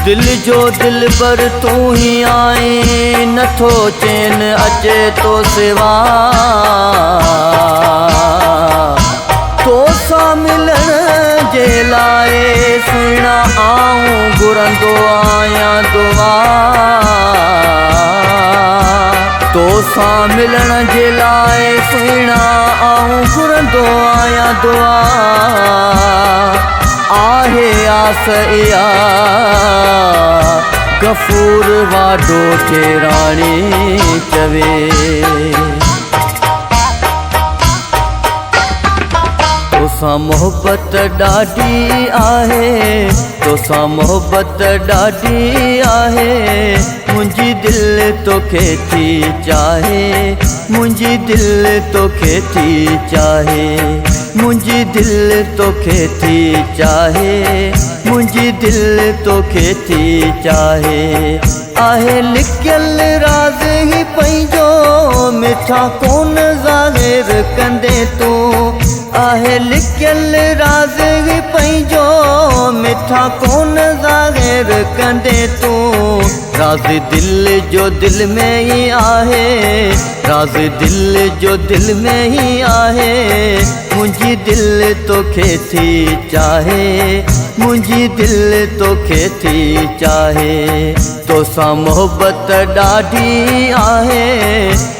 दिल जो दिल पर तू ही आए, नथो चैन अचे तो सिवा। तो सा मिलन जे लाए सुहिणा आऊं घुरंदो आहियां दुआ। तो सा मिलन जे लाए सुहिणा आऊं घुरंदो आहियां दुआ। आहे आस इहा गफूर वाडो ठेराणी चवे। तोसां मोहब्बत ॾाढी आहे, तोसां मोहब्बत ॾाढी आहे। मुंहिंजी दिलि तोखे थी चाहे, मुंहिंजी दिलि तोखे थी चाहे। मुंहिंजी दिलि तोखे थी चाहे, मुंहिंजी दिलि तोखे थी चाहे। आहे लिकियल राज़ ही पंहिंजो मिठा कोन ज़ाहिर कंदे तूं। आहे लिकियल राज़ ही पंहिंजो मिठा कोन ज़ाहिर कंदे तूं। राज़ दिल जो दिल में ही आहे, राज़ दिल जो दिल में ही आहे। मुंहिंजी दिलि तोखे थी चाहे, मुंहिंजी दिलि तोखे थी चाहे। तोसां मोहब्बत ॾाढी आहे,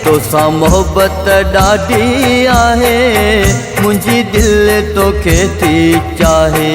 तोसां मोहब्बत ॾाढी आहे। मुंहिंजी दिलि तोखे थी चाहे।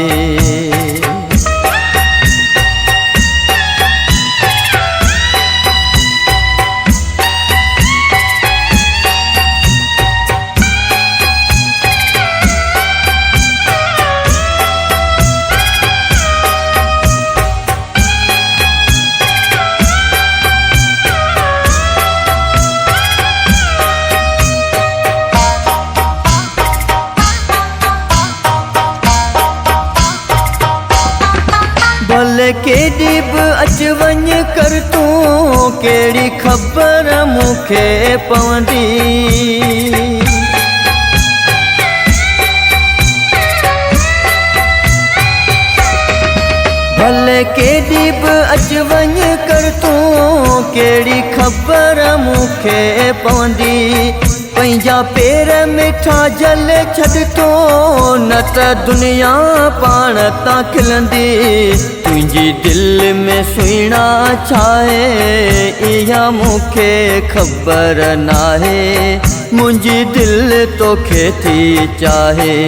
भले केॾी बि अच वञ कर तूं, कहिड़ी ख़बर मूंखे पवंदी। भले केॾी बि अच वञ कर तूं, कहिड़ी ख़बर मूंखे पवंदी। पंहिंजा पेर मिठा जल छॾ तो, न त दुनिया पाण तां खिलंदी। तुंहिंजी दिलि में सुहिणा छाहे इहा मूंखे ख़बर नाहे। मुंहिंजी दिलि तोखे थी चाहे।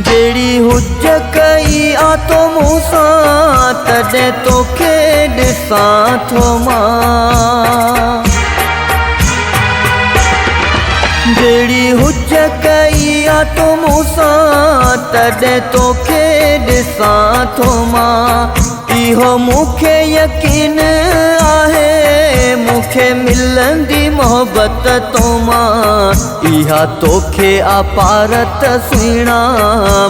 जहिड़ी हुज कई आ तो मूंसां, तॾहिं तोखे ॾिसां थो मां। जहिड़ी हुज कई आ तो मूंसां, तॾहिं तोखे ॾिसां थो मां। इहो मूंखे यकीन आहे, मूंखे मिलंदी मोहब्बत तो मां। इहा तोखे आपारत सुहिणा,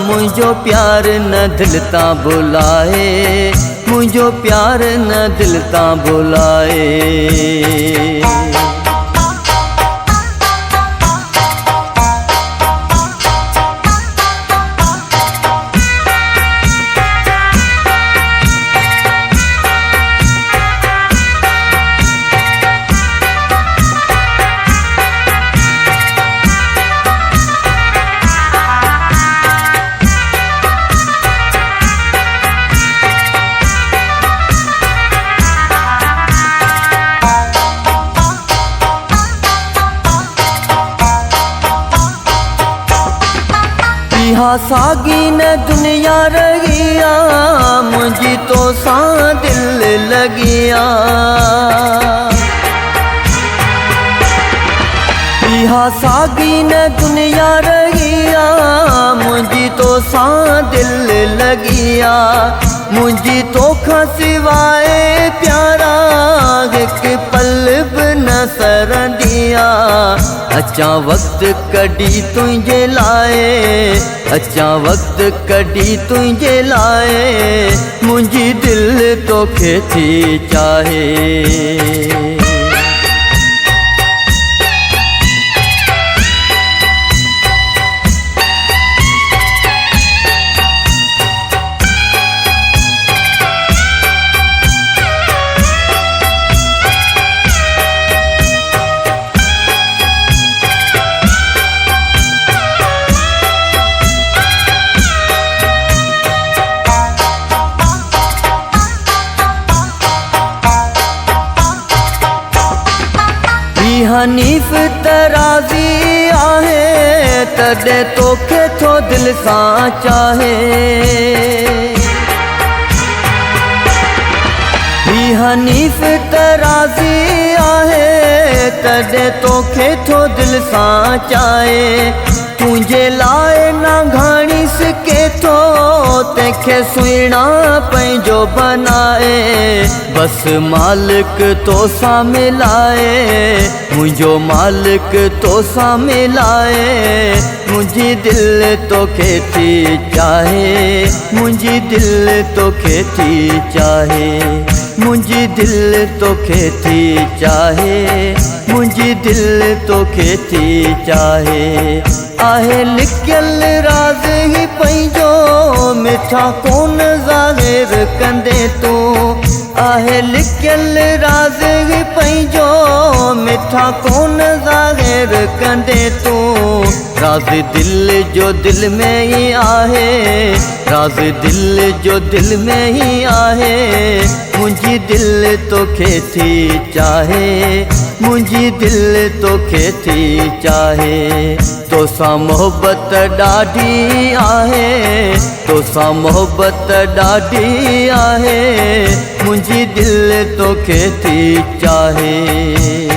मुंहिंजो प्यार न दिलि तां भुलाए, मुंहिंजो प्यार न दिलि तां भुलाए। इहा साॻी न दुनिया रही आ, मुंहिंजी तोसां दिलि लॻी आ। इहा सागी न दुनिया रहिया मुंहिंजी तो सां दिल लगिया मुंहिंजी तोखां सिवाय प्यारा हिकु पल बि न सरंदिया अचां वक़्तु कढी तुंहिंजे लाइ अचां वक़्तु कढी तुंहिंजे लाइ मुंहिंजी दिलि तोखे थी चाहे हनीफ तराज़ी आहे तॾहिं तोखे थो दिलि सां चाहे ही हनीफ तराज़ी आहे तॾहिं तोखे थो दिलि सां चाहे तुंहिंजे लाइ ना घाणी सिके थो तंहिंखे सुहिणा पंहिंजो बनाए बस मालिक तोसां मिलाए मुंहिंजो मालिक तोसां मिलाए मुंहिंजी दिलि तोखे थी चाहे मुंहिंजी दिलि तोखे थी चाहे मुंहिंजी दिलि तोखे थी चाहे मुंहिंजी दिलि तोखे थी चाहे आहे लिखियल राज़ ही पंहिंजो मिठा कोन ज़ाहिर कंदे तूं आहे लिखियल राज़ ही पंहिंजो मिठा कोन ज़ाहिर कंदे तूं राज़ दिलि जो दिलि में ही आहे राज़ दिलि जो दिलि में ही आहे मुंहिंजी दिलि तोखे थी चाहे मुंहिंजी दिलि तोखे थी चाहे तोसां मोहबत ॾाढी आहे तोसां मोहबत ॾाढी आहे मुंहिंजी दिलि तोखे थी चाहे